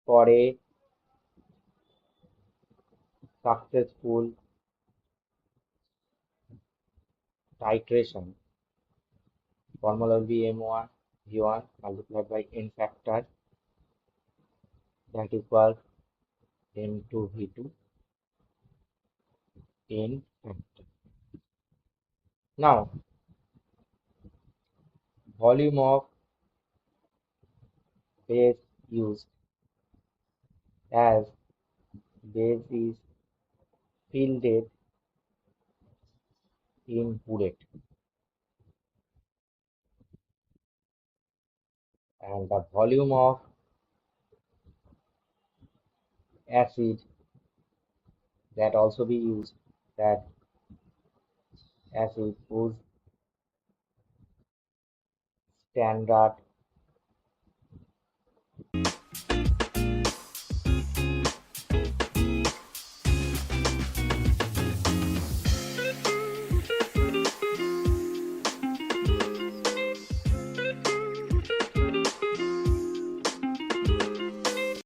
for a successful titration, formula will be M1 V1 multiplied by N factor that equals M2 V2 N factor. Now, volume of base used as base is filled in bullet, and the volume of acid that also be used, that acid whose standard